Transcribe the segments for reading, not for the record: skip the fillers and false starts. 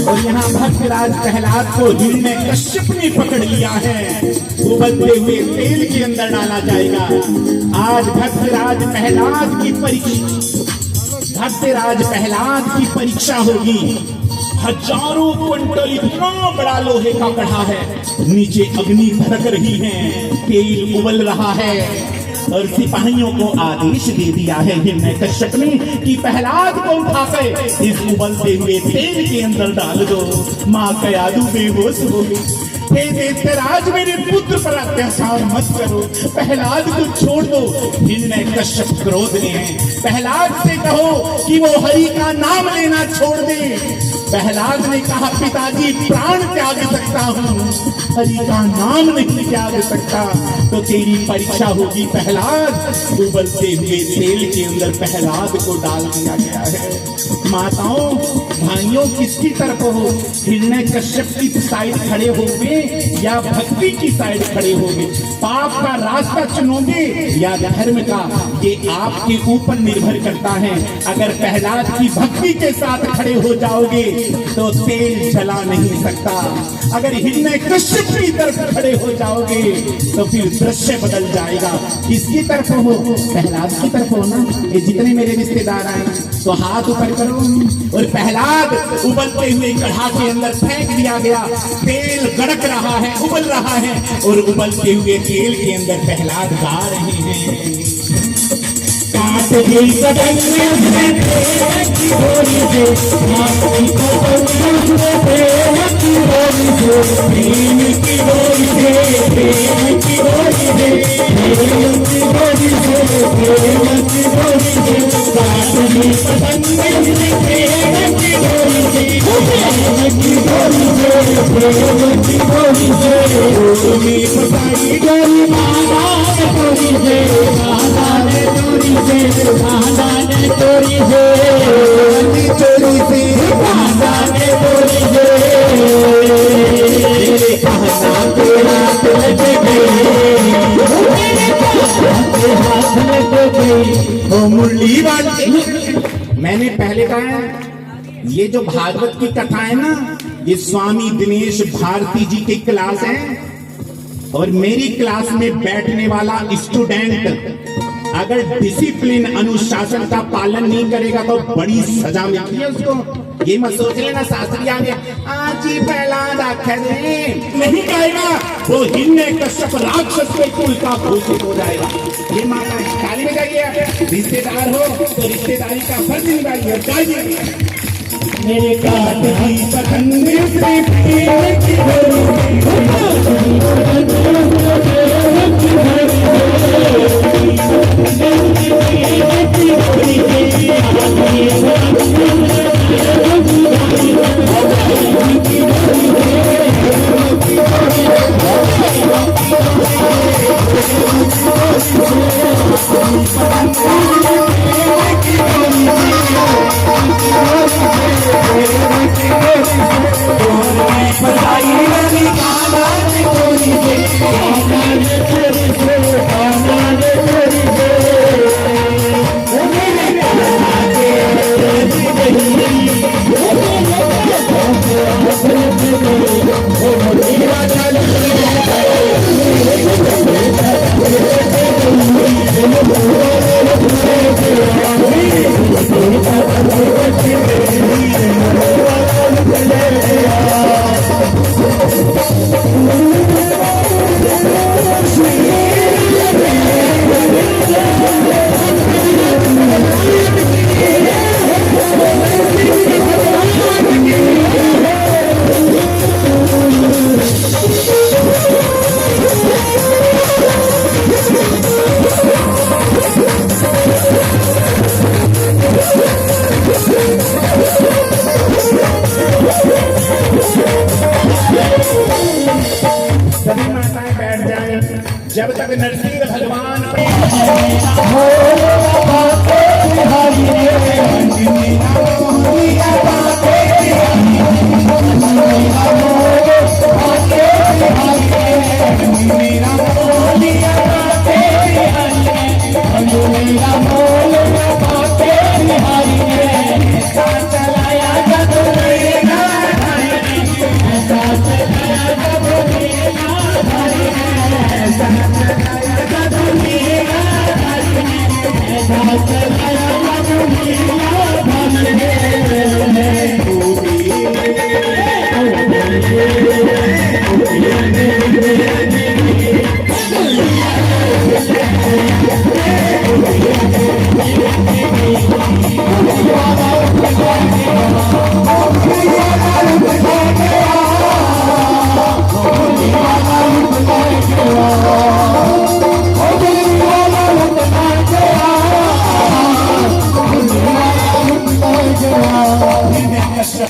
और यहाँ भक्तराज प्रहलाद को हिरण्यकश्यप ने पकड़ लिया है, उबलते हुए तेल के अंदर डाला जाएगा। आज भक्तराज प्रहलाद की परीक्षा होगी। हजारों क्विंटल इतना बड़ा लोहे का कड़ा है, नीचे अग्नि भड़क रही है, तेल उबल रहा है और सिपाहियों को आदेश दे दिया है हिरण्यकश्यप ने कि प्रहलाद को उठाकर इस उबलते हुए तेल के अंदर डाल दो। माँ कयादु बेहोश हो गई। हे दैत्यराज, मेरे पुत्र पर अत्याचार मत करो, प्रहलाद को छोड़ दो। हिरण्यकश्यप क्रोध में है। प्रहलाद से कहो कि वो हरि का नाम लेना छोड़ दे। प्रहलाद ने कहा, पिताजी प्राण त्याग सकता हूँ, हरि का नाम नहीं त्याग सकता। तो तेरी परीक्षा होगी प्रहलाद। उबलते हुए तेल के अंदर प्रहलाद को डाल दिया गया है। माताओं भाइयों, किसकी तरफ हो? हिरण्यकश्यप की साइड खड़े होगे या भक्ति की साइड खड़े होगे? पाप का रास्ता चुनोगे या धर्म का? ये आपके ऊपर निर्भर करता है। अगर प्रहलाद की भक्ति के साथ खड़े हो जाओगे तो तेल जला नहीं सकता। अगर हिरण्यकश्यप की तरफ खड़े हो जाओगे तो फिर दृश्य बदल जाएगा। किसकी तरफ हो? प्रहलाद की तरफ हो ना। ये जितने मेरे रिश्तेदार आए तो हाथ ऊपर करो। और प्रहलाद उबलते हुए कढ़ा के अंदर फेंक दिया गया। तेल गड़क रहा है, उबल रहा है और उबलते हुए तेल के अंदर प्रहलाद गा रहे हैं। मुरली वाली मैंने पहले कहा है, ये जो भागवत की कथा है ना, ये स्वामी दिनेश भारती जी की क्लास है। और मेरी क्लास में बैठने वाला स्टूडेंट अगर डिसिप्लिन अनुशासन का पालन नहीं करेगा तो बड़ी सजा मिलती है उसको। ये मत सोच लेना शास्त्री आ गया आज ही प्रहलाद आखिर नहीं कहेगा, वो हिरण्यकश्यप राक्षस के कुल का घोषित हो जाएगा। ये माता ताली में जाइए। रिश्तेदार हो तो रिश्तेदारी का फर्ज निभाइए। जाइए मेरे काट की पतंग से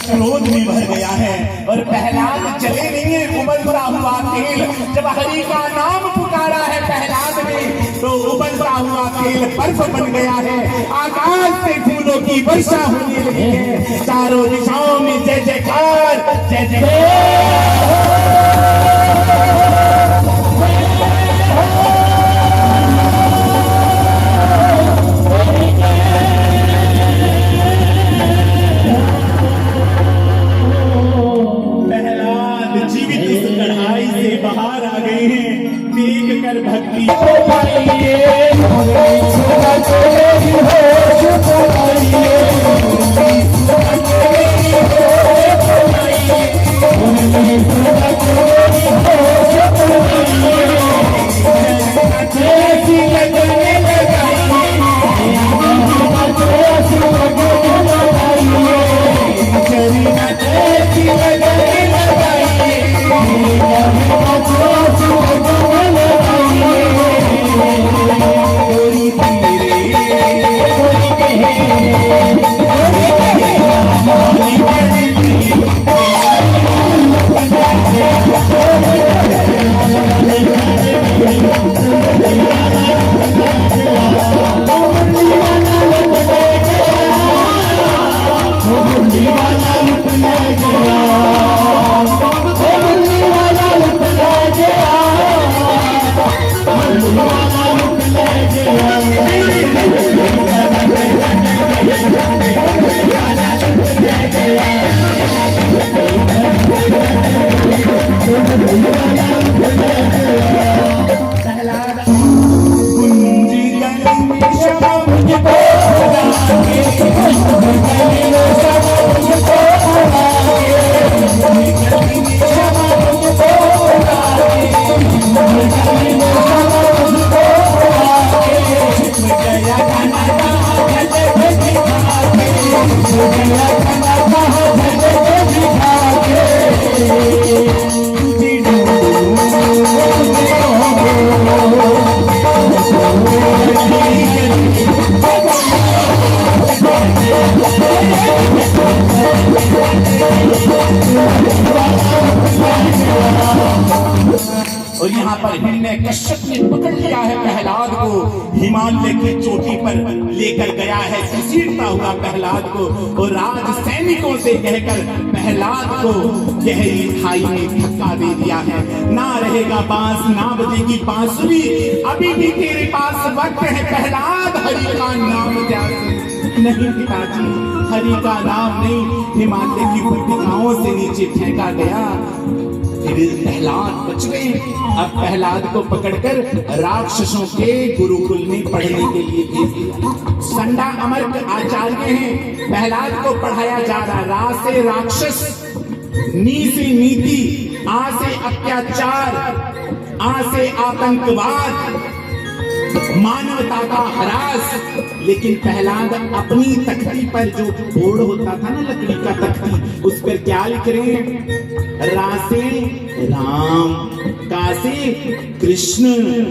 क्रोध में भर गया है और प्रहलाद चले नहीं है उबलता हुआ तेल। जब हरि का नाम पुकारा है प्रहलाद ने तो उबलता हुआ तेल बर्फ बन गया है। आकाश से फूलों की वर्षा होने लगी है। चारों दिशाओं में जय जयकार जय जयकार। बाहर आ गए हैं देख कर भक्ति और यहाँ पर हिरण्यकश्यप ने पकड़ लिया है प्रहलाद को, हिमालय की चोटी पर लेकर गया है घसीटता हुआ प्रहलाद को और राज सैनिकों से कहकर प्रहलाद को गहरी खाई में धक्का दे दिया है। ना रहेगा बांस ना बजेगी बांसुरी, अभी भी तेरे पास वक्त है प्रहलाद, हरि का नाम जप नहीं पिताजी, हरि का नाम नहीं। हिमालय की पट्टिकाओं से नीचे फेंका गया, फिर प्रहलाद बच गए। अब प्रहलाद को पकड़कर राक्षसों के गुरुकुल में पढ़ने के लिए भेज दिया। संडा अमर आचार्य हैं, प्रहलाद को पढ़ाया जा रहा। रा से राक्षस, नी से नीति, आ से अत्याचार, आ से आतंकवाद, मानवता का ह्रास। लेकिन प्रहलाद अपनी तख्ती पर जो बोर्ड होता था ना लकड़ी का तख्ती, उस पर क्या लिख रहे हैं? रा से राम, का से कृष्ण।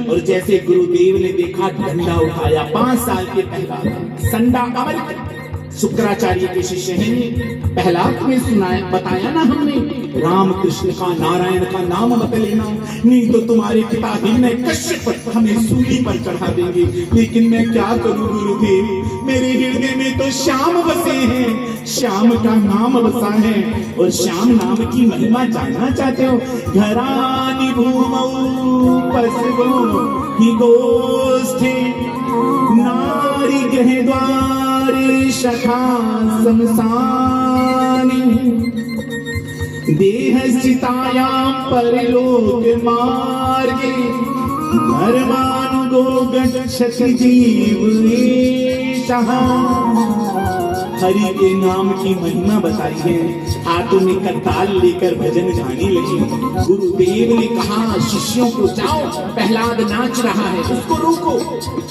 और जैसे गुरुदेव ने देखा डंडा उठाया, 5 साल के प्रहलाद संडा अमर शुक्राचार्य के शिष्य हैं। प्रहलाद में सुनाया बताया ना हमने, राम कृष्ण का नारायण का नाम मत लेना, नहीं तो तुम्हारे पिता हिरण्यकश्यप हमें सूली पर चढ़ा देंगे। लेकिन मैं क्या करूं गुरुदेव, मेरे हृदय में तो श्याम बसे हैं, श्याम का नाम बसा है। और श्याम नाम की महिमा जानना चाहते हो? घरानी भूमौ पसगो ही गोष्ठे, नारी गृह द्वारे शखा समसानी, देह स्थितायां परलोक मार्गे, धर्मानुगो गच्छति जीव शाह। हरि के नाम की महिमा बताई है, हाथों में करताल लेकर भजन गाने लगे। गुरुदेव ने कहा शिष्यों को, जाओ प्रहलाद नाच रहा है, उसको रोको।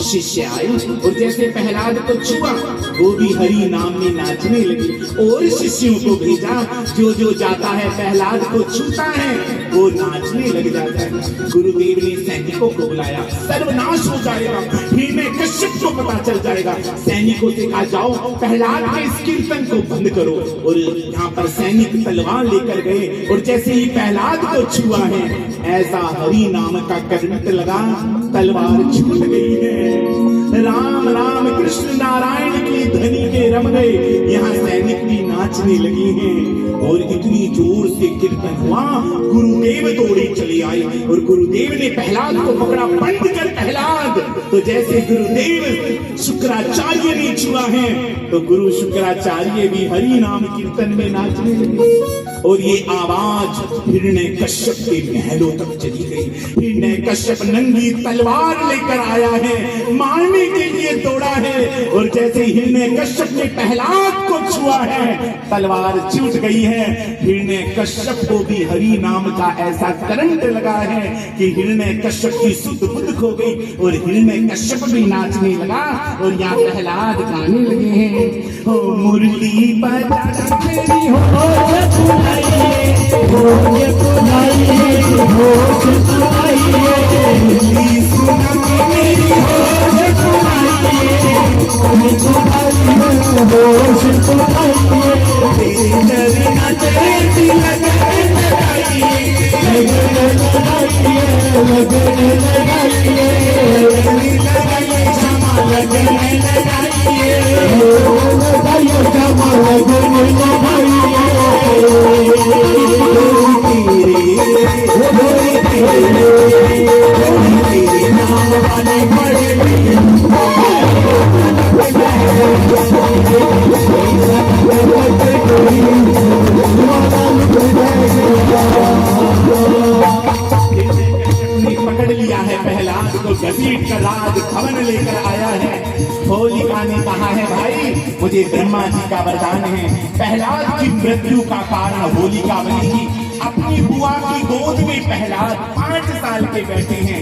शिष्य आए और जैसे प्रहलाद को छुआ, वो भी हरि नाम में नाचने लगे। और शिष्यों को भेजा, जो जो जाता है प्रहलाद को छूता है वो नाचने लग जाता है। गुरुदेव ने सैनिकों को बुलाया, सर्वनाश हो जाएगा, हिरण्यकश्यप को पता चल जाएगा। सैनिकों से कहा, जाओ प्रहलाद के इस कीर्तन को बंद करो। और यहाँ पर सैनिक तलवार लेकर गए और जैसे ही प्रहलाद को छुआ है, ऐसा हरि नाम का करंट लगा, तलवार छूट गई है। राम राम कृष्ण नारायण की ध्वनि के रम गए। यहाँ सैनिक भी नाचने लगे हैं और इतनी जोर से कीर्तन हुआ, गुरुदेव दौड़े चले आए और गुरुदेव ने प्रहलाद को पकड़ा, बंद कर प्रहलाद। तो जैसे गुरुदेव शुक्राचार्य ने छुआ है, तो गुरु शुक्राचार्य भी हरि नाम कीर्तन में नाचने लगे। और ये आवाज हिरण्यकश्यप के महलों तक चली गई। हिरण्यकश्यप नंगी तलवार लेकर आया है, मारने के लिए दौड़ा है। और जैसे हिरण्यकश्यप ने प्रहलाद को छुआ है, तलवार छूट गई है। हिरण्यकश्यप को भी हरि नाम का ऐसा करंट लगा है कि हिरण्यकश्यप की सुध बुध खो गई और हिरण्यकश्यप भी नाचने लगा। और यहाँ प्रहलाद गाने लगे हैं, हो मुरली बजा मेरी होश सुनाइए, होश सुनाइए, होश सुनाइए, मुरली सुना के मेरी होश सुनाइए, होश सुनाइए, होश सुनाइए, तेरे बिना तेरी लगन लगाइए, लगन लगाइए, लगन लगाइए, लगन लगाइए, क्षमा लगन लगाइए, लगाइए क्षमा लगन लगाइए। तेरे नाम वाले बड़े पकड़ लिया है प्रहलाद को, घसीट कर राज भवन लेकर आया है। होलिका ने कहा है, भाई मुझे ब्रह्मा जी का वरदान है, प्रहलाद की मृत्यु का कारण होलिका बनेगी। अपनी बुआ की गोद में प्रहलाद 5 साल के बैठे हैं,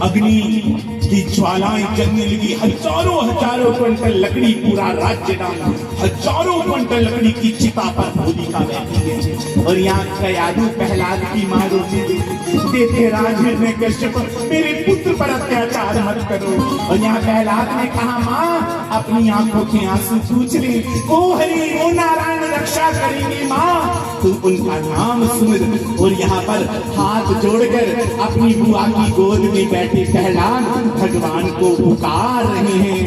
अग्नि की ज्वालाएं जलने लगी, हजारों हजारों क्विंटल लकड़ी पूरा राज्य डाला, हजारों क्विंटल लकड़ी की चिता पर होलिका बैठी है। और यहाँ कयादू प्रहलाद की मां रोती देते राज हिरण्यकश्यप, मेरे पुत्र पर अत्याचार मत करो। और यहाँ प्रहलाद ने कहा, माँ अपनी आंखों के आंसू पूछ ले, ओ हरि ओ नारायण रक्षा करेंगे माँ, तुम उनका नाम सुन। और यहाँ पर हाथ जोड़कर अपनी बुआ की गोद में बैठे प्रहलाद भगवान को पुकार रहे हैं।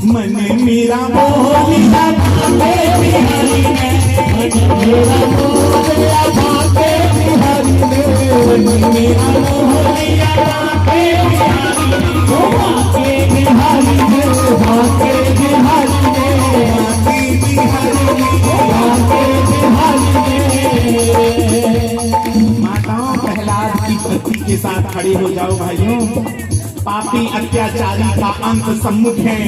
मन मेरा मोह लिया भागे बिहारी में, मन मेरा मोह लिया भागे बिहारी में, मन मेरा मोह लिया भागे बिहारी में, भागे बिहारी में, भागे बिहारी में, भागे बिहारी में, भागे बिहारी में। माताओं प्रहलाद की भक्ति के साथ खड़े हो जाओ भाइयों। पापी अत्याचारी का अंत सम्मुख है,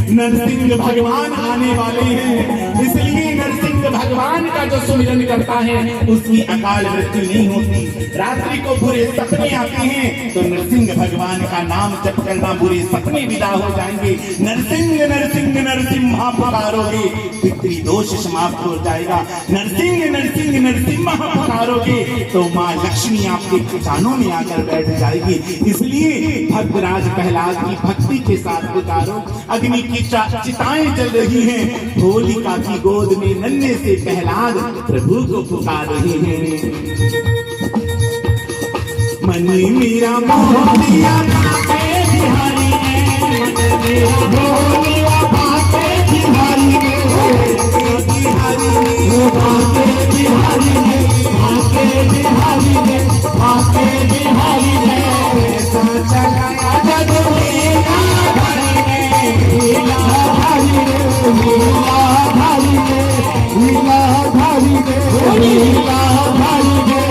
नरसिंह भगवान आने वाले हैं, इसलिए नरसिंह भगवान का जो सुमिरन करता है उसकी अकाल मृत्यु नहीं होती। रात्रि को बुरे सपने आते हैं तो नरसिंह भगवान का नाम जप करना, बुरे सपने विदा हो जाएंगे। नरसिंह नरसिंह नरसिम्हा पुकारोगे, पितृदोष समाप्त हो जाएगा। नरसिंह नरसिंह नरसिम्हा पुकारोगे तो माँ लक्ष्मी आपके खजानों में आकर बैठ जाएगी। इसलिए भक्त राज प्रहलाद की भक्ति के साथ पुकारो। अग्नि की चिताएं जल रही हैं, होलिका की गोद में नन्हे से प्रहलाद प्रभु को पुकार रहे हैं। मन मेरा मोह लिया भागे बिहारी में, मन मेरा मोह लिया भागे बिहारी में, बिहारी में, भागे बिहारी में, भागे बिहारी में, भागे बिहारी में, ऐसा चलाया जग लीला भारी में, लीला भारी में, लीला भारी में, लीला भारी में, लीला भारी में।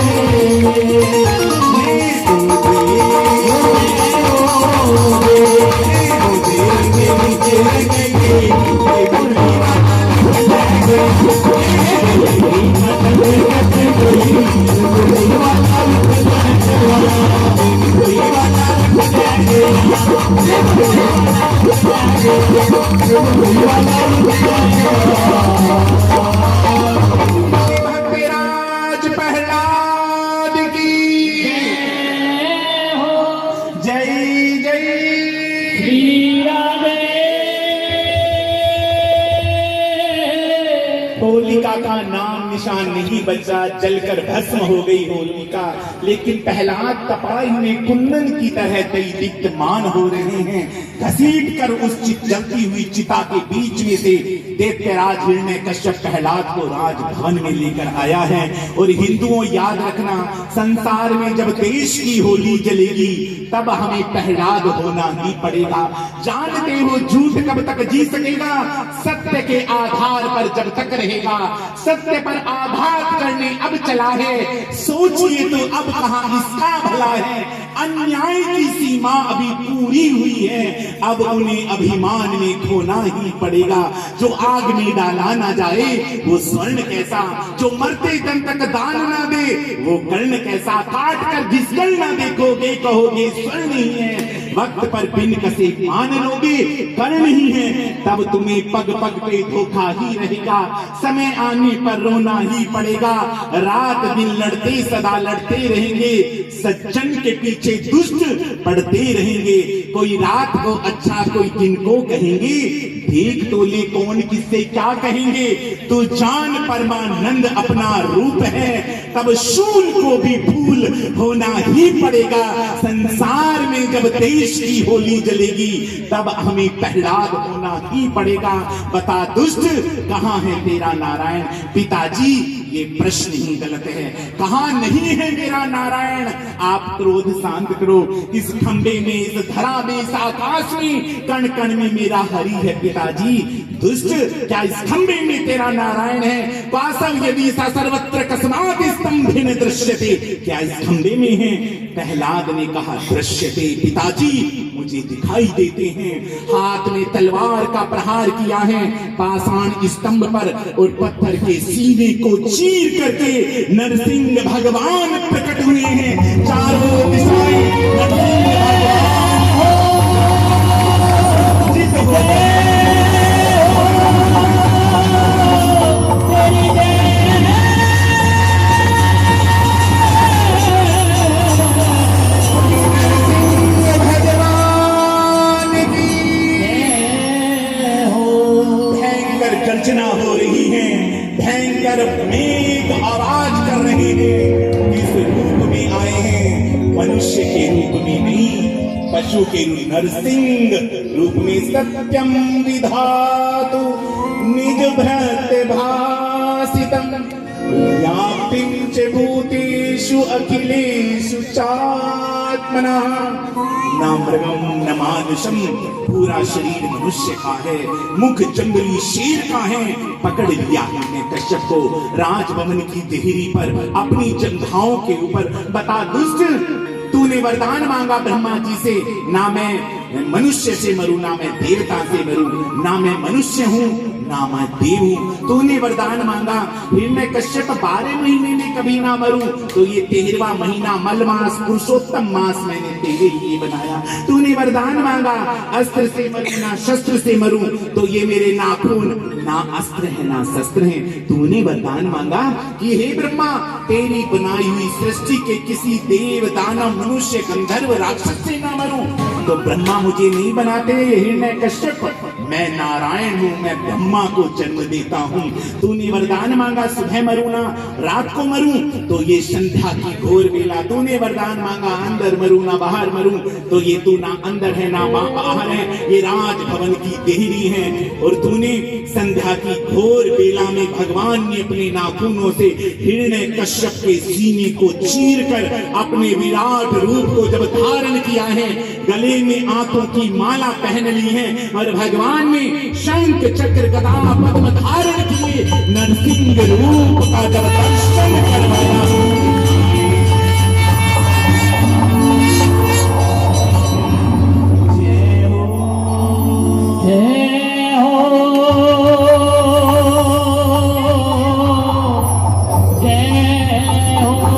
भक्तिराज प्रहलाद की जय जय होलिका का नाम निशान नहीं बचा, जलकर भस्म हो गई होलिका। लेकिन प्रहलाद तपाई में कुंदन की तरह दैदीप्यमान हो रहे हैं। घसीट कर उस जलती हुई चिता के बीच में से दैत्यराज हिरण्यकश्यप प्रहलाद को राजभवन में लेकर आया है। और हिंदुओं याद रखना, संसार में जब देश की होली जलेगी तब हमें प्रहलाद होना ही पड़ेगा। जानते हो झूठ कब तक जी सकेगा? सत्य के आधार पर जब तक रहेगा। सत्य पर आघात करने अब चला है, सोचिए तो अब कहां इसका भला है। अन्याय की सीमा अभी पूरी हुई है, अब उन्हें अभिमान में खोना ही पड़ेगा। जो आग में डाला ना जाए वो स्वर्ण कैसा, जो मरते दम तक दान ना दे वो कर्ण कैसा। काट कर घिसकर ना देखोगे कहोगे स्वर्ण ही है, वक्त पर बिन कसे मान लोगे कर्ण ही है। तब तुम्हें पग पग पे धोखा ही रहेगा, समय आने पर रोना ही पड़ेगा। रात दिन लड़ते सदा लड़ते रहेंगे, सज्जन के पीछे दुष्ट पड़ते रहेंगे। कोई रात को अच्छा कोई दिन को कहेंगे, भीख तोले कौन किससे क्या कहेंगे। तो जान परमानंद अपना रूप है, तब शूल को भी फूल होना ही पड़ेगा। संसार में जब देश की होली जलेगी तब हमें प्रहलाद होना ही पड़ेगा। बता दुष्ट कहां है तेरा नारायण? पिताजी ये प्रश्न ही गलत है, कहां नहीं है मेरा नारायण? आप क्रोध शांत करो, इस खंबे में इस धरा में इस आकाश में कण कण में मेरा हरि है पिताजी। दुष्ट क्या इस खंबे में तेरा नारायण है? वासव यदि सा सर्वत्र कस्मात् स्तंभिन दृश्यते, क्या इस खंबे में है? प्रहलाद ने कहा दृश्यते पिताजी, मुझे दिखाई देते हैं। हाथ में तलवार का प्रहार किया है पाषाण स्तंभ पर, और पत्थर के सीने को चीर करके नरसिंह भगवान प्रकट हुए हैं। चारों दिशाएं नरसिंह भगवान जित हो। गर्जना हो रही है, भयंकर मेघ आवाज कर रहे हैं। किस रूप में आए हैं? मनुष्य के रूप में नहीं, पशु के नरसिंह रूप में। सत्यम विधातु निज भ्रत भासितम, व्याप्तिं च भूतेषु अखिलेषु चात्मना। न मृगम न मानुषम, पूरा शरीर मनुष्य का है, मुख जंगली शेर का है। पकड़ लिया हमने कश्यप को राजभवन की देहरी पर अपनी जंघाओं के ऊपर। बता दुष्ट, तूने वरदान मांगा ब्रह्मा जी से, ना मैं मनुष्य से मरूं, ना मैं देवता से मरूं, ना मैं मनुष्य हूं ना मैं देव हूं। तूने वरदान मांगा हिरण्यकश्यप 12 महीने में कभी ना मरूं, तो ये 13वां महीना मलमास पुरुषोत्तम मास मैंने तेरे लिए बनाया। तूने वरदान मांगा अस्त्र से मरूं ना शस्त्र से मरूं, तो ये मेरे नाखून ना अस्त्र है ना शस्त्र है। तूने वरदान मांगा कि हे ब्रह्मा, तेरी बनाई हुई सृष्टि के किसी देव दानव मनुष्य गंधर्व राक्षस से ना मरूं, तो ब्रह्मा मुझे नहीं बनाते। हिरण्यकश्यप, मैं नारायण हूं, मैं ब्रह्मा को जन्म देता हूं। तूने वरदान मांगा सुबह मरूं ना रात को मरूं, तो ये संध्या की घोर बेला। तूने वरदान मांगा अंदर मरूं ना बाहर मरूं, तो ये तू ना अंदर है ना बाहर है, ये राजभवन की देहरी है। और तूने संध्या की घोर बेला में भगवान ने अपने नाखूनों से हिरण्यकश्यप के सीने को चीर कर अपने विराट रूप को जब धारण किया है, गले में आंखों की माला पहन ली है, और भगवान ने शंख चक्र गदा पद्म धारण किए नरसिंह रूप का जब दर्शन करवाया। जय हो जय हो जय हो।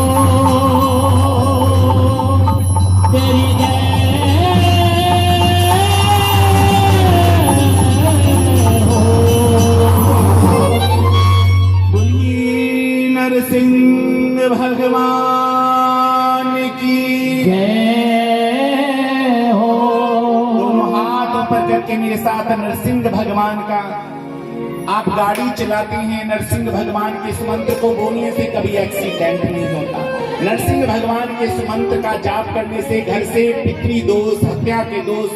मेरे साथ नरसिंह भगवान का। आप गाड़ी चलाते हैं, नरसिंह भगवान के इस मंत्र को बोलने से कभी एक्सीडेंट नहीं होता। नरसिंह भगवान के इस मंत्र का जाप करने से घर से पितृ दोष, हत्या के दोष,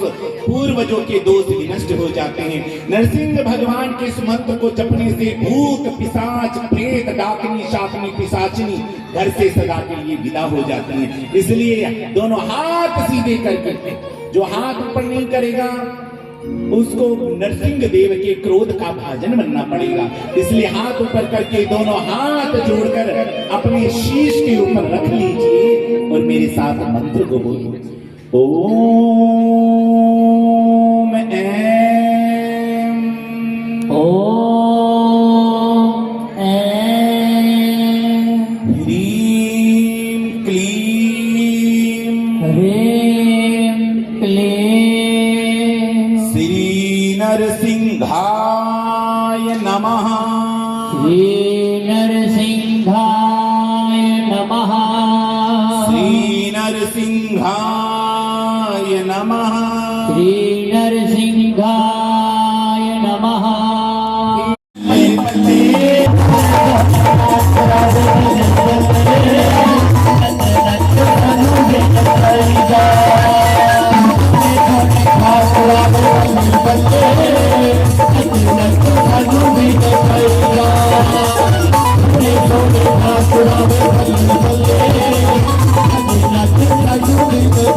पूर्वजों के दोष विनष्ट हो जाते हैं। नरसिंह भगवान के इस मंत्र को जपने से भूत, पिशाच, प्रेत, डाकनी, शाकनी, पिशाचिनी घर से सदा के लिए विदा हो जाती हैं। इसलिए दोनों हाथ सीधे करके, जो हाथ ऊपर नहीं करेगा उसको नरसिंह देव के क्रोध का भाजन बनना पड़ेगा। इसलिए हाथ ऊपर करके दोनों हाथ जोड़कर अपने शीश के ऊपर रख लीजिए और मेरे साथ मंत्र को बोलिए। ओम ऐं, ओम ऐं, ह्रीं क्लीं ह्रीं क्लीं श्री नरसिंहाय नमः। श्री नरसिंहाय नमः। श्री नरसिंहाय नमः। श्री नरसिंहाय नमः। Thank you.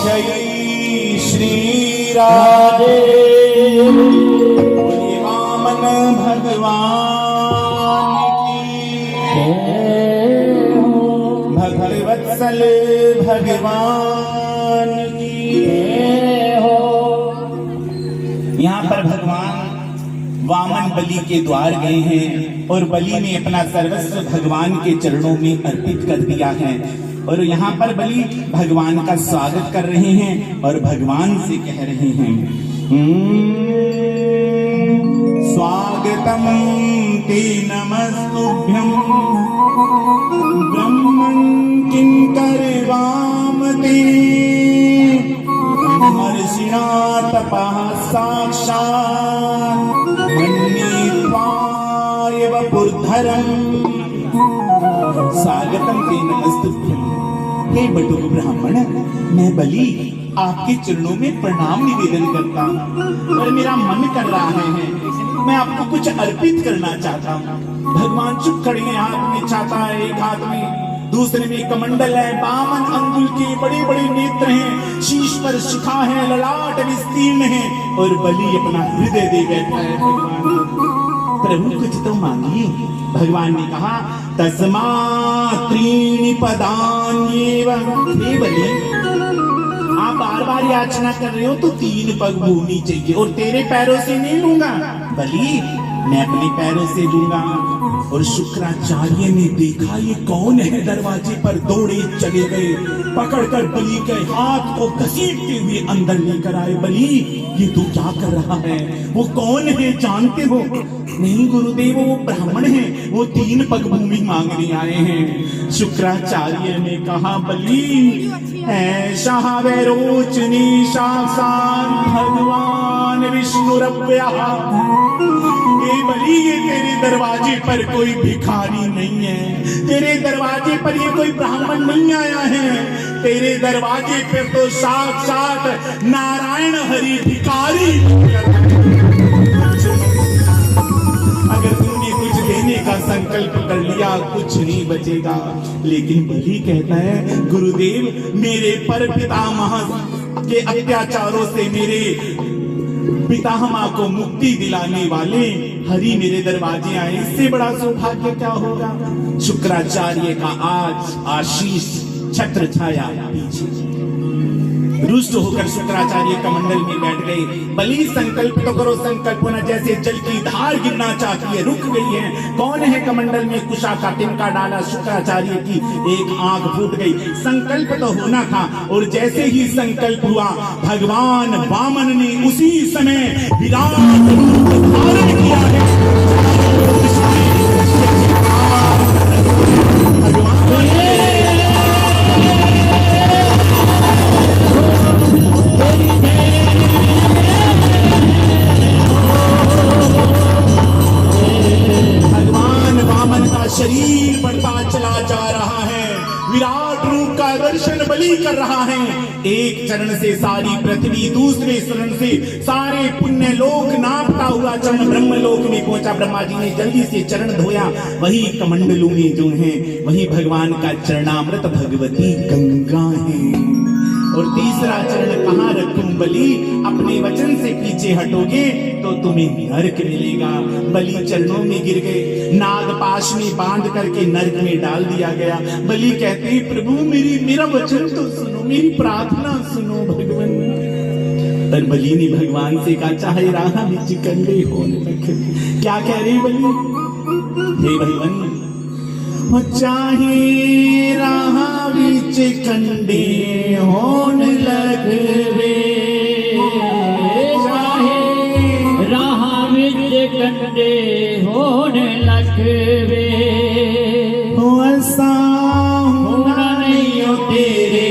जय श्री राधे बोलिए वामन भगवान की भगवत्सल भगवान की। यहाँ पर भगवान वामन बलि के द्वार गए हैं और बलि ने अपना सर्वस्व भगवान के चरणों में अर्पित कर दिया है और यहाँ पर बलि भगवान का स्वागत कर रहे हैं और भगवान से कह रहे हैं स्वागतम ते नमस्तुभ्यं ब्रह्मं किंकर वामते महर्षिणा तपः साक्षात् मन्ये त्वामेव पुरधरम् स्वागतम ते नमस्तुभ्यं। हे बटुक ब्राह्मण, मैं बलि आपके चरणों में प्रणाम निवेदन करता हूँ और मेरा मन कर रहा है मैं आपको कुछ अर्पित करना चाहता हूँ। भगवान चुप खड़े हैं, हाथ में छाता है, एक हाथ में, दूसरे में कमंडल है, 52 अंगुल के बड़े बड़े नेत्र हैं, शीश पर शिखा है, ललाट विस्तीर्ण है और बलि अपना हृदय दे बैठा है भगवान। प्रभु कुछ तो मांगिए। भगवान ने कहा तस्मात् त्रीणि पदान्येव। हे बलि, आप बार बार याचना कर रहे हो तो 3 पग भूमि चाहिए और तेरे पैरों से नहीं लूंगा बलि, मैं अपने पैरों से लूंगा। और शुक्राचार्य ने देखा ये कौन है, दरवाजे पर दौड़े चले गए, पकड़कर बलि के हाथ को घसीटते हुए अंदर लेकर आए। बलि, ये तू क्या कर रहा है? वो कौन है जानते हो? नहीं गुरुदेव, वो ब्राह्मण है, वो 3 पग भूमि मांगने आए हैं। शुक्राचार्य ने कहा बलि, ऐसा वैरोचनी साक्षात् भगवान विष्णुरव्यः। ये बलि, ये तेरे दरवाजे पर कोई भिखारी नहीं है, तेरे दरवाजे पर ये कोई ब्राह्मण नहीं आया है, तेरे दरवाजे पर तो साक्षात नारायण हरि भिखारी। अगर तूने कुछ देने का संकल्प कर लिया कुछ नहीं बचेगा। लेकिन बलि कहता है गुरुदेव, मेरे पर पितामह के अत्याचारों से मेरे पितामह को मुक्ति दिलाने वाले हरि मेरे दरवाजे आए, इससे बड़ा सौभाग्य क्या होगा। शुक्राचार्य का आज आशीष छत्र छाया पीछे। रुष्ट होकर शुक्राचार्य कमंडल में बैठ गए। बलि, संकल्प तो करो, संकल्प होना जैसे जल की धार गिरना चाहती है, रुक गई है। कौन है कमंडल में? कुशा का तिनका डाला, शुक्राचार्य की एक आंख फूट गई। संकल्प तो होना था और जैसे ही संकल्प हुआ भगवान वामन ने उसी समय विराट रूप धारण किया है। शरीर बढ़ता चला जा रहा है। विराट रूप का दर्शन बलि बलि कर रहा है। एक चरण से सारी पृथ्वी, दूसरे चरण से सारे पुण्य लोक नापता हुआ चरण ब्रह्मलोक में पहुंचा। ब्रह्मा जी ने जल्दी से चरण धोया। वही कमंडलों में जो है वही भगवान का चरणामृत भगवती गंगा है। और तीसरा चरण कहाँ रखूं बलि? अपने वचन से पीछे हटोगे तो तुम्हें नरक मिलेगा। बलि चरणों में गिर गए, नागपाश में बांध करके नरक में डाल दिया गया। बलि कहते हैं प्रभु मेरा वचन तो सुनो, मेरी प्रार्थना सुनो भगवान। पर बलि ने भगवान से कहा चाहे राह में चिकंडे होने लगे। क्या कह रहे बलि? हे भगवान, चाहे राह विच कंडे होन लगवे, चाहे राह विच कंडे होन लगवे, असा होना नहीं हो तेरे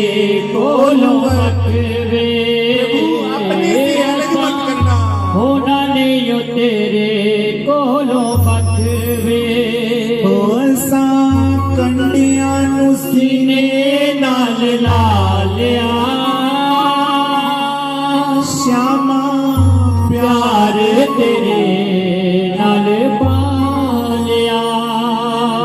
कोलों बकवे। अपने से अलग मत करना, होना नहीं हो तेरे कोलों बकवे। असा कंडियां नु सीने नाल ला लिया, श्यामा प्यार तेरे नाल पा लिया।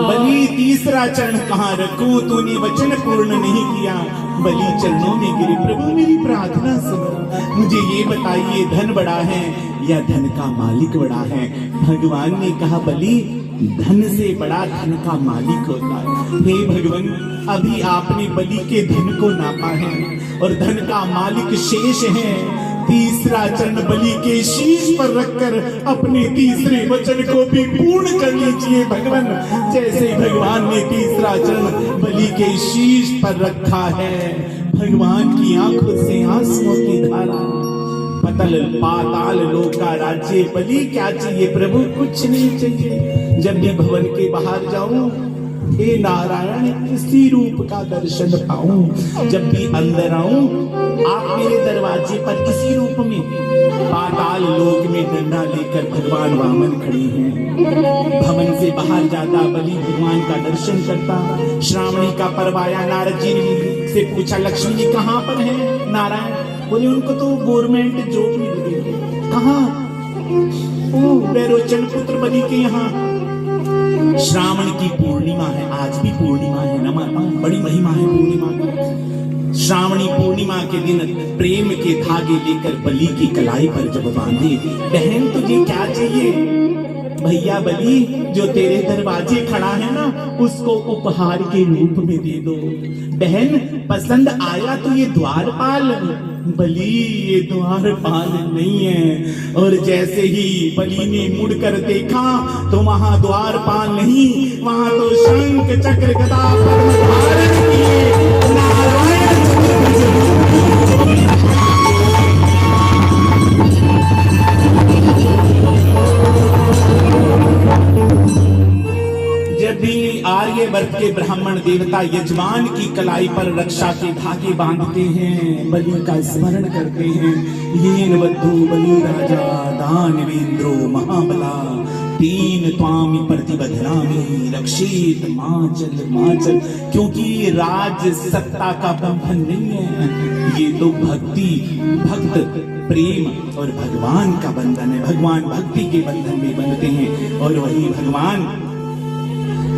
बलि तीसरा चरण कहाँ रखूं? तूने वचन पूर्ण नहीं किया। बलि चरणों में गिरे, प्रभु मेरी प्रार्थना सुनो, मुझे ये बताइए धन बड़ा है या धन का मालिक बड़ा है? भगवान ने कहा बलि धन से बड़ा धन का मालिक होता है। हे भगवान, अभी आपने बलि के धन को नापा है और धन का मालिक शेष है। तीसरा चरण बलि के शीश पर रखकर अपने तीसरे वचन को भी पूर्ण कर लीजिए भगवान। जैसे भगवान ने तीसरा चरण बलि के शीश पर रखा है, भगवान की आंखों से आंसुओं की धारा, पतल पाताल लोक का राज्य। बलि क्या चाहिए प्रभु? कुछ नहीं चाहिए। जब भी भवन के बाहर जाऊं, हे नारायण इसी रूप का दर्शन पाऊं। जब भी अंदर आऊं, आप मेरे दरवाजे पर इसी रूप में पाताल लोक में डंडा लेकर भगवान वामन खड़े हैं। भवन से बाहर जाता बलि भगवान का दर्शन करता। श्रावणी का पर्व आया, नारद जी ने से पूछा लक्ष्मी जी कहाँ पर है? नारायण बोले उनको तो गवर्नमेंट जॉब मिल गई। कहाँ? बैरोचन पुत्र बलि के यहाँ। श्रावण की पूर्णिमा है, आज भी पूर्णिमा है ना माता, बड़ी महिमा है पूर्णिमा की। श्रावणी पूर्णिमा के दिन प्रेम के धागे लेकर बलि की कलाई पर जब बांधे, बहन तुझे क्या चाहिए? भैया बलि जो तेरे दरवाजे खड़ा है ना, उसको उपहार के रूप में दे दो। बहन पसंद आया तो ये द्वारपाल। बलि ये द्वारपाल नहीं है। और जैसे ही बलि ने मुड़कर देखा तो वहां द्वारपाल नहीं, वहां तो शंख चक्र गदा पद्म धारण किए नारायण। जब भी आर्यवर्त के ब्राह्मण देवता यजमान की कलाई पर रक्षा के धागे बांधते हैं, बलि का स्मरण करते हैं। येन वद्धु बलि राजा दानवेंद्रो महाबला, तीन त्वामि प्रतिबध्नामि रक्षेत माचल माचल। क्योंकि राज सत्ता का बंधन नहीं है, ये तो भक्ति, भक्त प्रेम और भगवान का बंधन है। भगवान भक्ति के बंधन में बंधते हैं और वही भगवान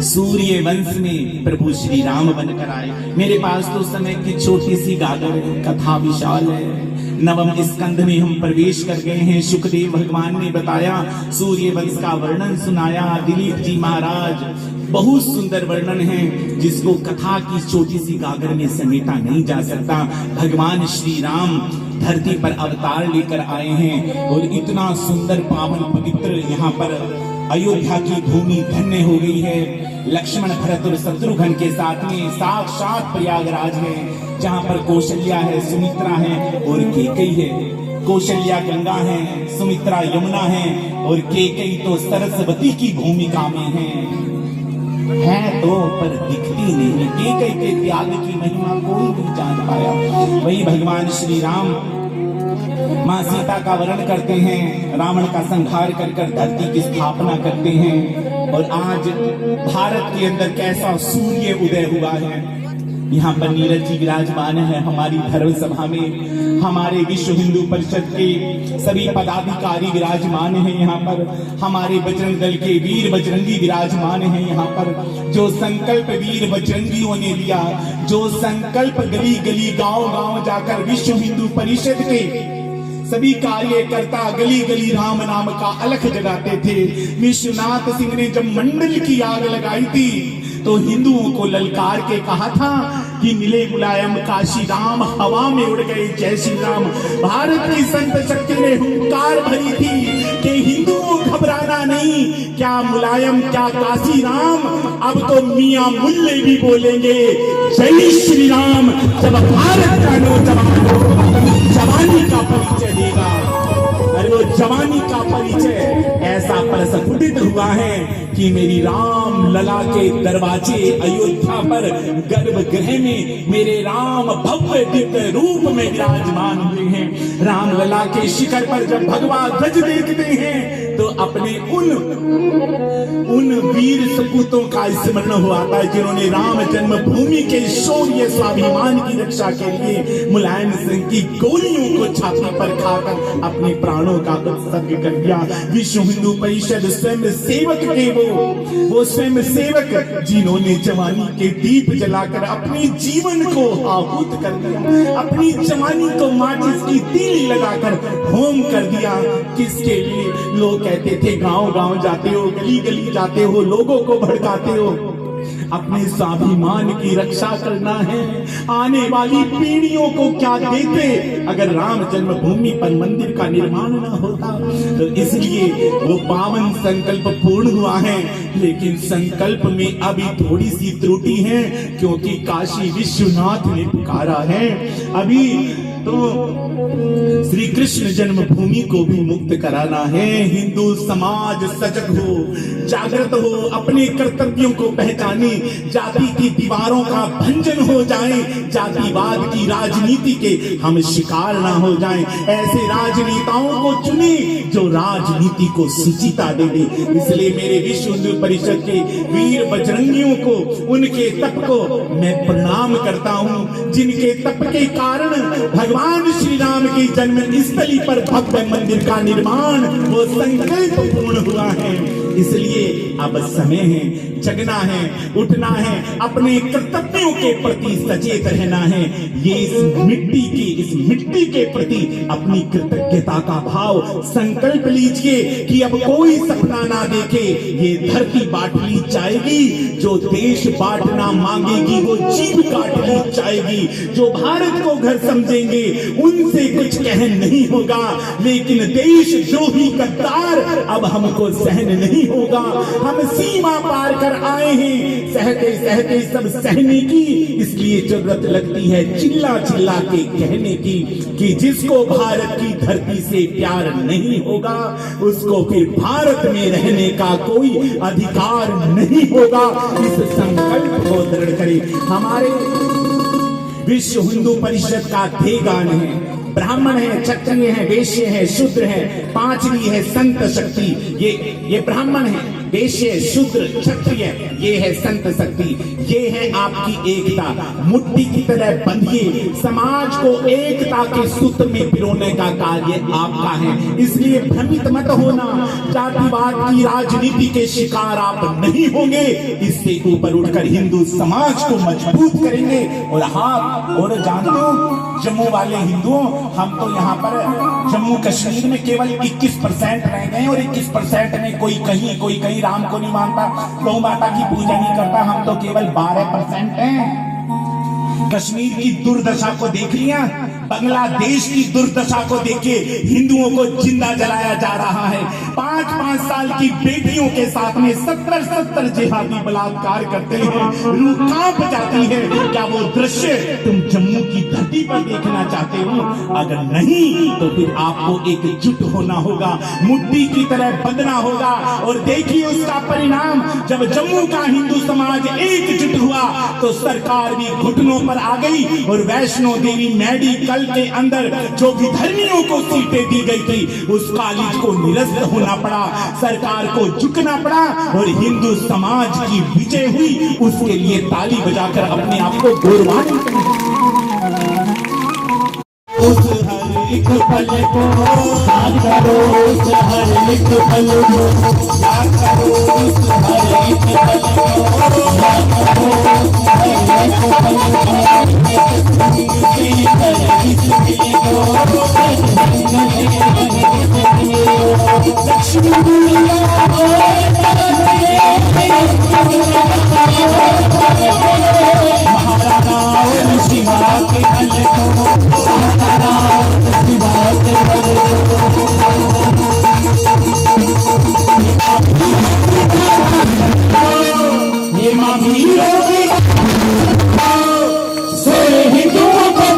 सूर्य वंश में प्रभु श्री राम बनकर आए। मेरे पास तो समय की छोटी सी गागर है, कथा विशाल है। नवम स्कंध में हम प्रवेश कर गए हैं। सुखदेव भगवान ने बताया, सूर्य वंश का वर्णन सुनाया। दिलीप जी महाराज, बहुत सुंदर वर्णन है जिसको कथा की छोटी सी गागर में समेटा नहीं जा सकता। भगवान श्री राम धरती पर अवतार लेकर आए हैं और इतना सुंदर पावन पवित्र यहाँ पर अयोध्या की भूमि धन्य हो गई है। लक्ष्मण भरत और शत्रुघ्न के साथ में साक्षात प्रयागराज है, जहाँ पर कौशल्या है, सुमित्रा है और केकई है। कौशल्या गंगा है, सुमित्रा यमुना है और केकई तो सरस्वती की भूमिका में है तो पर दिखती नहीं। केकई के त्याग की महिमा कोई नहीं जान पाया। वही भगवान श्री राम माँ सीता का वर्ण करते हैं, रावण का संहार कर कर धरती की स्थापना करते हैं। और आज भारत के अंदर कैसा सूर्य उदय हुआ है। यहाँ पर नीरज जी विराजमान है हमारी धर्म सभा में। हमारे विश्व हिंदू परिषद के सभी पदाधिकारी विराजमान हैं यहाँ पर। हमारे बजरंग दल के वीर बजरंगी विराजमान हैं यहाँ पर। जो संकल्प वीर बजरंगियों ने लिया, जो संकल्प गली गली गांव गांव जाकर विश्व हिंदू परिषद के सभी कार्यकर्ता गली गली राम नाम का अलख जगाते थे। विश्वनाथ सिंह ने जब मंडल की आग लगाई थी तो हिंदुओं को ललकार के कहा था कि मिले मुलायम काशी राम, हवा में उड़ गए जय श्री राम। भारत की संत शक्ति ने हुंकार भरी थी कि हिंदुओं घबराना नहीं, क्या मुलायम क्या काशी राम, अब तो मियां मुल्ले भी बोलेंगे जय श्री राम। जब भारत का नौजवान जवानी का परिचय देगा, अरे वो जवानी का परिचय ऐसा प्रस्फुटित हुआ है कि मेरी राम लला के दरवाजे अयोध्या पर गर्भगृह में मेरे राम भव्य दिव्य रूप में विराजमान हुए हैं। राम लला के शिखर पर जब भगवा ध्वज देखते हैं तो अपने उन वीर सपूतों का स्मरण हुआ था जिन्होंने राम जन्मभूमि के शौर्य स्वाभिमान की रक्षा के लिए मुलायम सिंह की गोलियों को छाती पर खाकर अपने प्राणों का उत्सर्ग कर दिया। विश्व हिंदू परिषद स्वयं सेवक के वो स्वयं सेवक जिन्होंने जवानी के दीप जलाकर अपने जीवन को आहूत कर दिया, अपनी जवानी को माचिस की तीली लगाकर होम कर दिया। किसके लिए? लोग कहते थे गांव गांव जाते हो, गली गली जाते हो, लोगों को भड़काते हो, अपने स्वाभिमान की रक्षा करना है। आने वाली पीढ़ियों को क्या देते अगर राम जन्मभूमि पर मंदिर का निर्माण न होता। तो इसलिए वो पावन संकल्प पूर्ण हुआ है, लेकिन संकल्प में अभी थोड़ी सी त्रुटि है क्योंकि काशी विश्वनाथ ने पुकारा है। अभी तो श्री कृष्ण जन्मभूमि को भी मुक्त कराना है। हिंदू समाज सजग हो, जागृत हो, अपने कर्तव्यों को पहचाने, जाति की दीवारों का भंजन हो जाए, जातिवाद की राजनीति के हम शिकार ना हो जाएं। ऐसे राजनेताओं को चुने जो राजनीति को सुचिता दे दे। इसलिए मेरे विश्व हिंदू परिषद के वीर बजरंगियों को, उनके तप को मैं प्रणाम करता हूँ, जिनके तप के कारण भगवान श्री राम की जन्म स्थली पर भव्य मंदिर का निर्माण वो संकल्प पूर्ण हुआ है। इसलिए अब समय है, जगना है, उठना है, अपने कर्तव्यों के प्रति सचेत रहना है। ये इस मिट्टी के प्रति अपनी कृतज्ञता का भाव संकल्प लीजिए कि अब कोई सपना ना देखे। ये धरती बांट ली जाएगी, जो देश बांटना मांगेगी वो जीभ काट ली जाएगी। जो भारत को घर समझेंगे उनसे कुछ कहन नहीं होगा, लेकिन देश द्रोही गद्दार अब हमको सहन नहीं होगा। हम सीमा पार कर आए हैं, सहते सहते सब सहने की, इसलिए जरूरत लगती है चिल्ला चिल्ला के कहने की कि जिसको भारत की धरती से प्यार नहीं होगा उसको फिर भारत में रहने का कोई अधिकार नहीं होगा। इस संकल्प को दृढ़ करें। हमारे विश्व हिंदू परिषद का ध्येय है, ब्राह्मण है, क्षत्रिय है, वैश्य है, शूद्र है, पांचवी है संत शक्ति। ये ब्राह्मण है, वैश्य, शूद्र, क्षत्रिय, ये है संत शक्ति। ये है आपकी एकता। मुट्ठी की तरह बंधिए, समाज को एकता के सूत्र में पिरोने का कार्य आपका है। इसलिए भ्रमित मत होना, जातिवाद की राजनीति के शिकार आप नहीं होंगे। इससे ऊपर उठकर हिंदू समाज को मजबूत करेंगे। और हाँ, और जानते हो जम्मू वाले हिंदुओं, हम तो यहाँ पर जम्मू कश्मीर में केवल 21% रह गए और 21% में कोई कहीं राम को नहीं मानता, गौ माता की पूजा नहीं करता। हम तो केवल 12% हैं। कश्मीर की दुर्दशा को देख लिया, बांग्लादेश की दुर्दशा को देखिए, हिंदुओं को जिंदा जलाया जा रहा है। 5-5 साल की बेटियों के साथ में 70 जिहादी बलात्कार करते हैं, रूह कांप जाती है। क्या वो दृश्य तुम जम्मू की धरती पर देखना चाहते हो? अगर नहीं तो फिर आपको एकजुट होना होगा, मुट्ठी की तरह बंधना होगा। और देखिए उसका परिणाम, जब जम्मू का हिंदू समाज एकजुट हुआ तो सरकार भी घुटनों पर आ गई और वैष्णो देवी मेडिकल दल के अंदर जो विधर्मियों को सीटें दी गई थी, उस कॉलेज को निरस्त होना पड़ा, सरकार को झुकना पड़ा और हिंदू समाज की विजय हुई। उसके लिए ताली बजाकर अपने आप को गौरवान्वित उस हर एक पल को याद करो, उस हर एक पल को याद करो, उस हर एक पल को याद करो, उस हर एक पल महाराणा और शिवा के हल ये माँ वीरों की सोए हिंदुओं को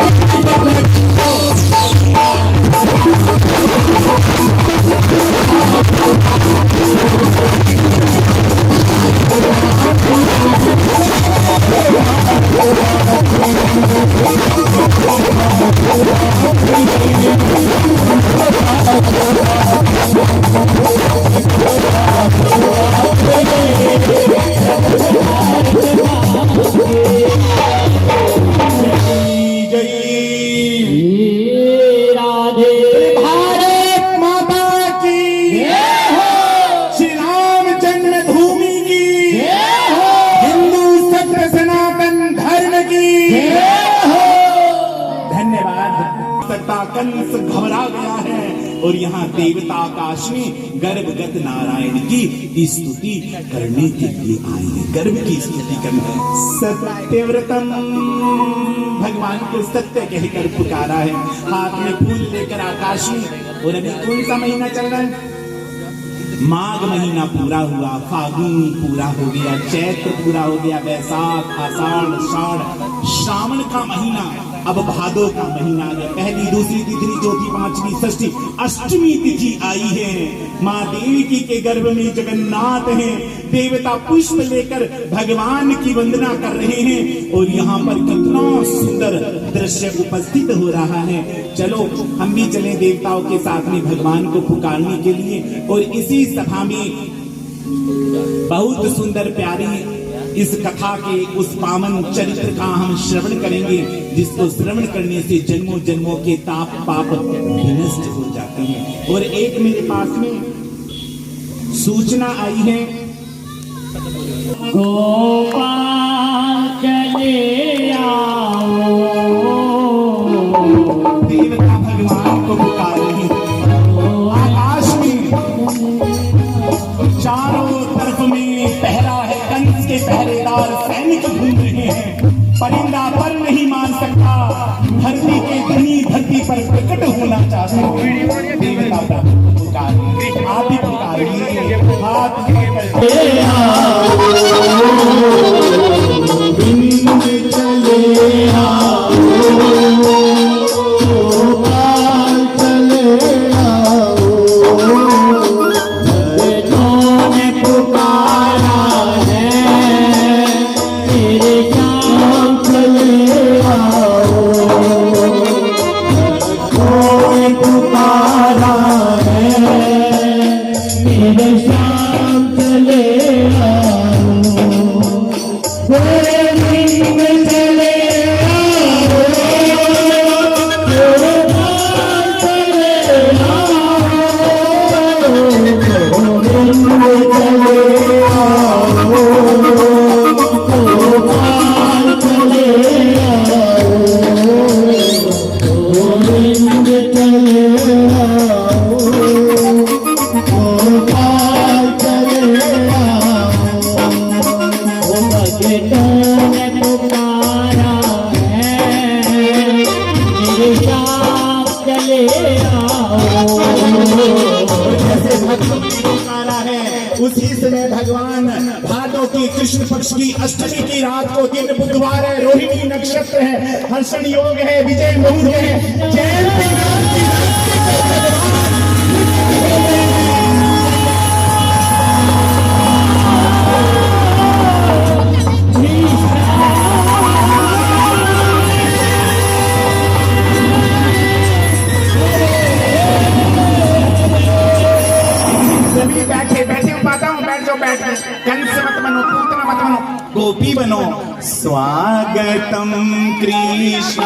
कंस घबरा गया है और यहाँ देवता आकाश में गर्भगत नारायण की स्तुति करने के लिए आए हैं। गर्भ की स्तुति करने, सत्यव्रतम भगवान को सत्य कहकर पुकारा है। हाथ में फूल लेकर आकाश में। और अभी कौन सा महीना चल रहा है? माघ महीना पूरा हुआ, फागुन पूरा हो गया, चैत्र पूरा हो गया, वैशाख, आषाढ़, श्रावण, श्रावण का महीना, अब भादो का महीना आ गया। पहली, दूसरी, तीसरी, चौथी, पांचवी, षष्ठी, अष्टमी तिथि आई है। माँ देवी के गर्भ में जगन्नाथ है। देवता पुष्प लेकर भगवान की वंदना कर रहे हैं और यहाँ पर कितना सुंदर दृश्य उपस्थित हो रहा है। चलो हम भी चलें देवताओं के साथ में भगवान को पुकारने के लिए। और इसी सभा में बहुत सुंदर प्यारी इस कथा के उस पावन चरित्र का हम श्रवण करेंगे, जिसको श्रवण करने से जन्मों जन्मों के ताप पाप विनष्ट हो जाते हैं। और एक मेरे पास में सूचना आई है, गोपाल चले आओ। देवता भगवान को पुकार रहे हैं। आकाश में चारों तरफ में पहरा है, कंस के पहरेदार सैनिक घूम रहे हैं। परिंदा पर नहीं मान सकता, धरती के धनी धरती पर प्रकट होना चाहते हैं। देवता पुकार, आप ही पुकारिए, हाथ चले आओ, उसी समय भगवान भादों की कृष्ण पक्ष की अष्टमी की रात को, दिन बुधवार है, रोहिणी नक्षत्र है, हर्षण योग है, विजय मुहूर्त है, जयंती कंस मत बनो, पूतना मत बनो, गोपी बनो। स्वागतम कृष्ण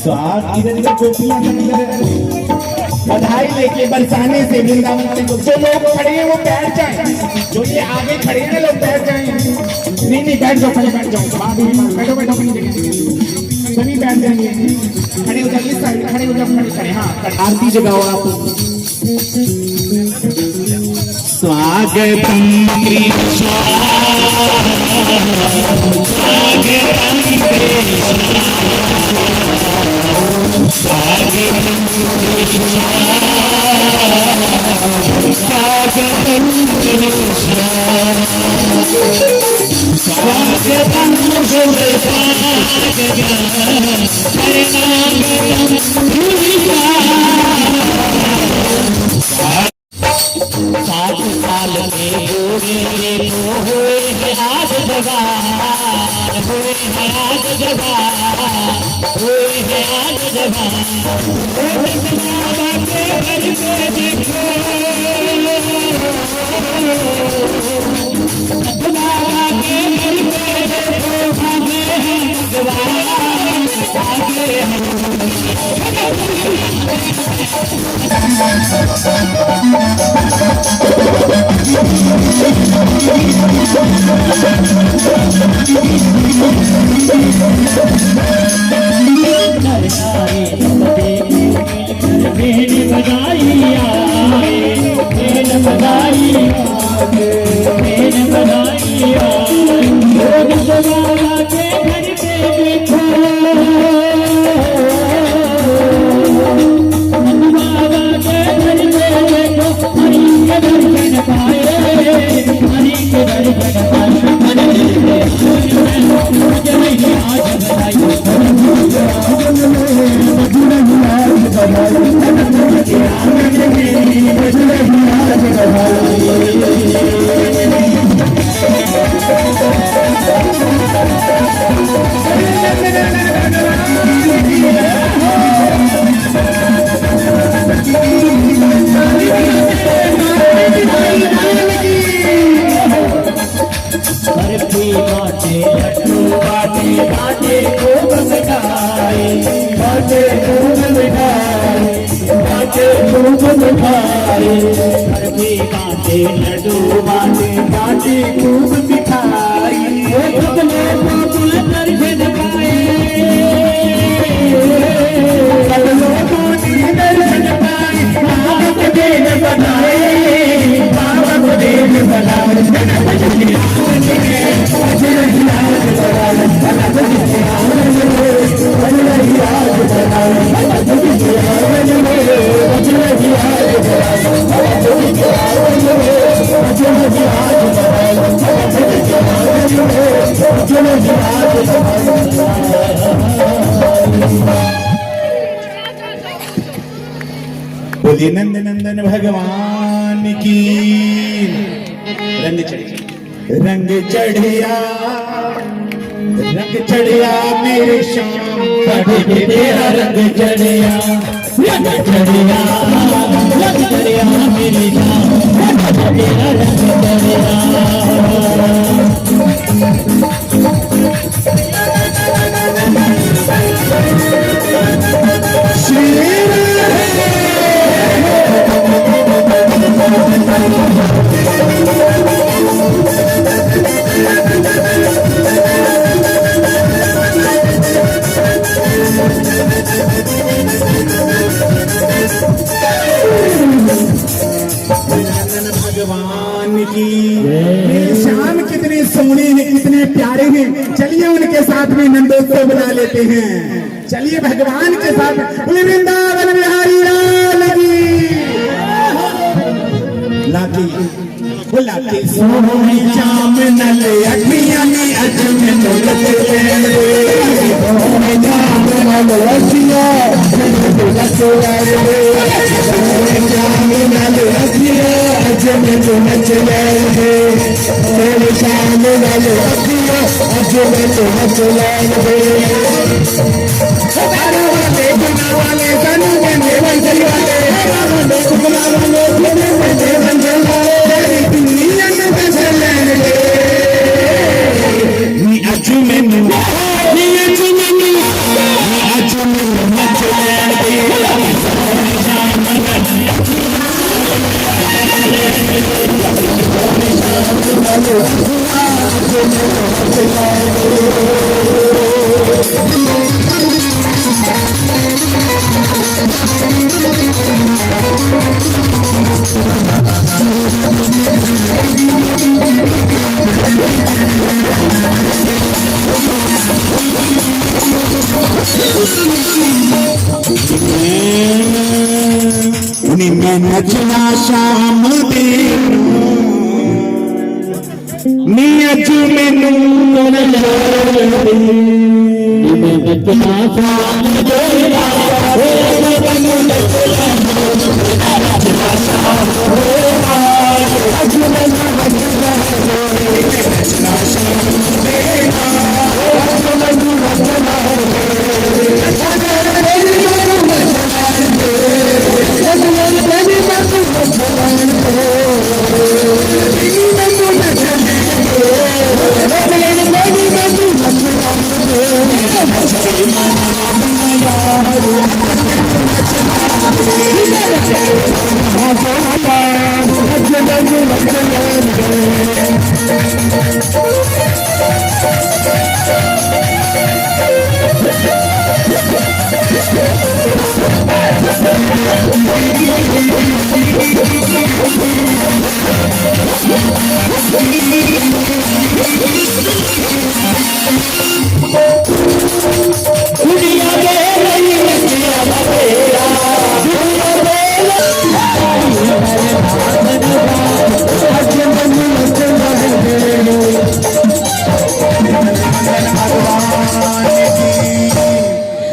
स्वागत इधर इधर गोपियां बधाई लेके बरसाने से वृंदावन से जो लोग खड़े हैं वो बैठ जाएं, जो ये आगे खड़े हैं लोग बैठ जाएं। नहीं नहीं बैठ जाओ, पहले बैठ जाओ, बाद में बैठो बैठो अपनी जगह, सभी बैठ जाएंगे। खड़े हो जाइए, साइड खड़े हो जाओ, खड़े खड़े। हाँ आरती जगाओ आप। स्वागतम कृष्ण सात साल में गोरे हुए हैं आज जवान, हुए हैं आज जवान, हुए हैं आज जवान। बाबा के घर पे देखो, बाबा के घर पे देखो, भागे हैं जवान, भागे लड्डू बाटे बाटे खूब मिठाई, अपने गोकुल दर्शन पाए, दर्शन पाए, बाबा को देव बनाए, बाबा को देव बनाए। बोलिए नंद नंदन भगवान की। रंग चढ़िया, रंग चढ़िया, रंग चढ़िया मेरे श्याम, तेरा रंग चढ़िया, रंग चढ़िया, रंग चढ़िया मेरे श्याम, तेरा रंग भगवान की। मेरे श्याम कितने सोने हैं, कितने प्यारे हैं। चलिए उनके साथ में नंदोत्सव बना लेते हैं। चलिए भगवान के साथ वृंदावन बिहारी लाल की। लाके बुलाके सोने जाम नल अखियां में अजमे दौलत ले सोने जाम नल अखियां में दौलत ले सोने जाम नल अखियां अजमे दौलत ले सोने जाम नल अखियां अजमे दौलत ले वाले गुना वाले तनु में देवन चली वाले गुना वाले देवन चली मैं नचना शाम दे नी अज मैनू नचना शाम दे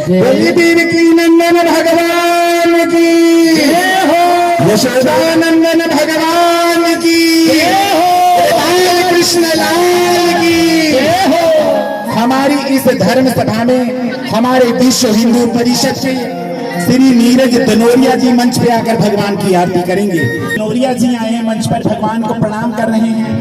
देवकी नंदन भगवान की यशोदानंदन भगवान की लाल कृष्ण लाल की। हमारी इस धर्म सभा में हमारे विश्व हिंदू परिषद के श्री नीरज दनोरिया जी मंच पे आकर भगवान की आरती करेंगे। दनोरिया जी आए हैं मंच पर, भगवान को प्रणाम कर रहे हैं।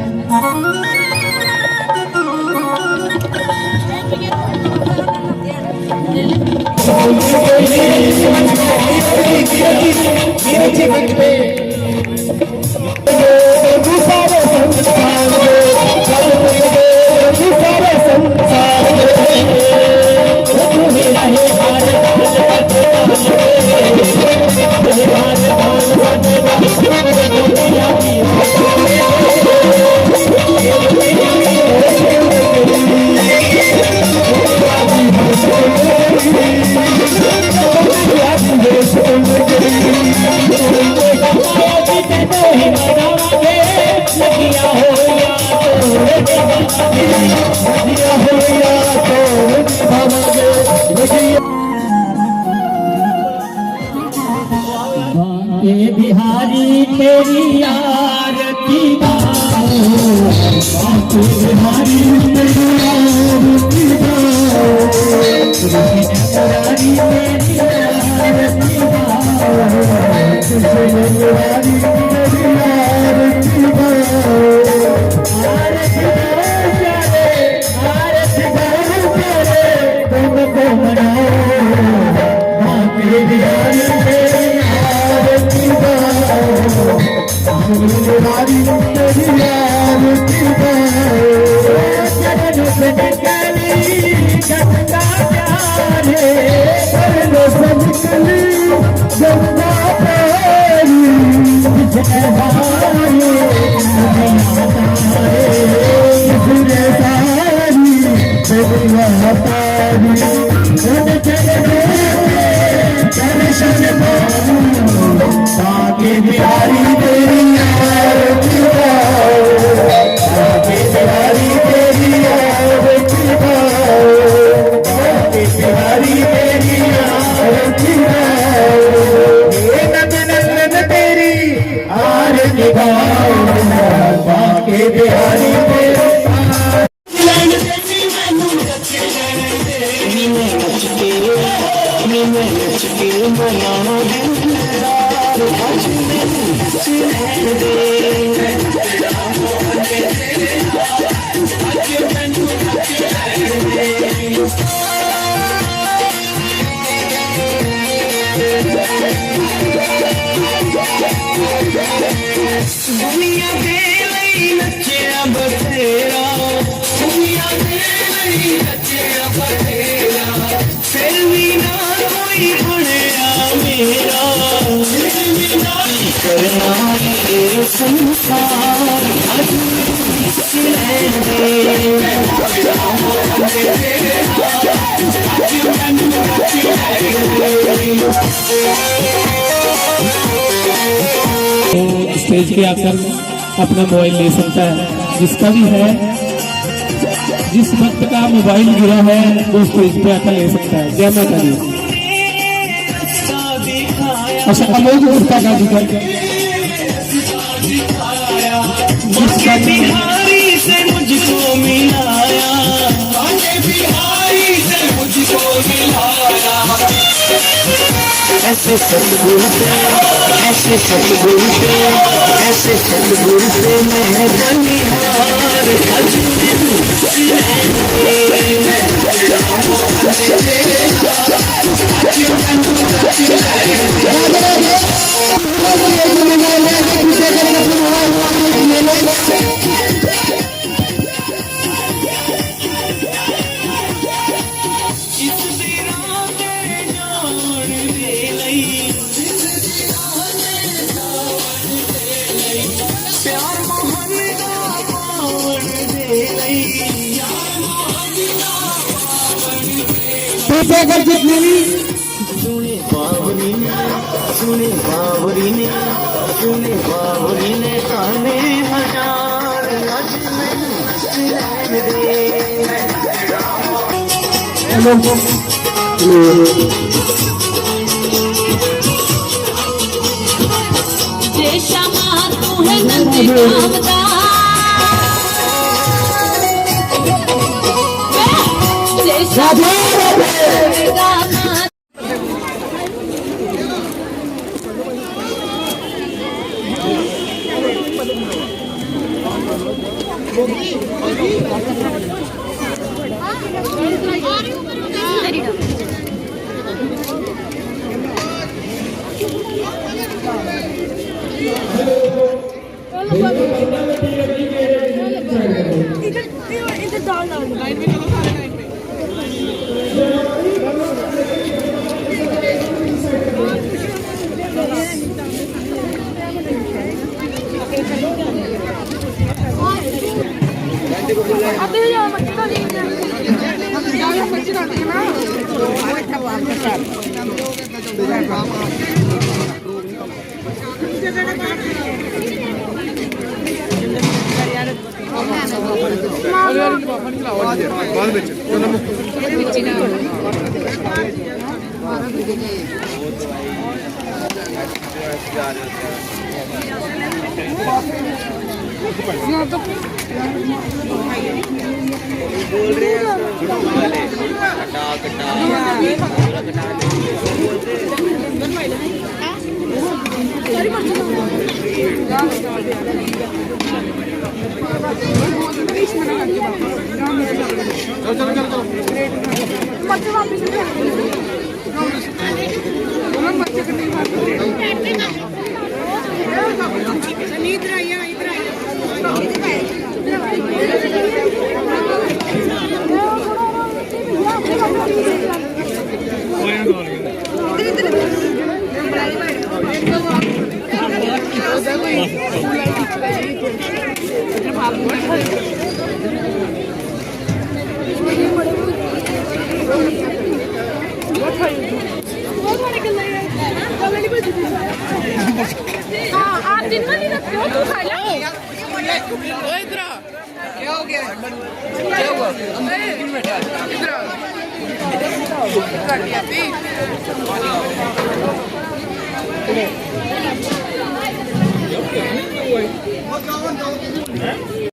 बिहारी तेरी आरती बिहारी तेरी आरती बिहारी तेरी आरती बिहारी तेरी आरती तुमको मनाओ बिहारी तेरी आरती बिहारी तेरी आरती चरण पे कली गंगा प्यारे कर लो सब कली गंगा प्यारी जय बिहारी तेरी आरती गाओ, बांके बिहारी तेरी आरती गाओ, बांके बिहारी तेरी आरती गाओ, हे नंदन तेरी आरती गाओ, बांके बिहारी तेरी दुनिया दे लई नचिया बथेरा, दुनिया दे लई नचिया बथेरा, फिर भी ना कोई बनया मेरा, की करना ये संसार अज स्टेज पे आकर अपना मोबाइल ले सकता है, जिसका भी है, जिस वक्त का मोबाइल गिरा है वो स्टेज पे आकर ले सकता है। जय माता दी। अच्छा, अमोघ गुप्ता का जिक्र जिसका बिहारी से मुझको मिलाया, बिहारी से मुझको मिलाया, ऐसे सतगुरु से, ऐसे सतगुरु से, ऐसे सतगुरु से मैं बलिहार अज प्यार मोहन का पावन दे पीछे कर जितने भी सुने बावरी ने, सुने बावरी ने, सुने बावरी ने आने हजार अज मैनू रहने दे। जय श्यामा तू है नंदी नामदा, जय श्यामा इधर डाल लाइन में चलो, सारे लाइन में। दिन में नहीं रखते हो तू खा ले क्या हो गया? क्या हुआ? इधर कर दिया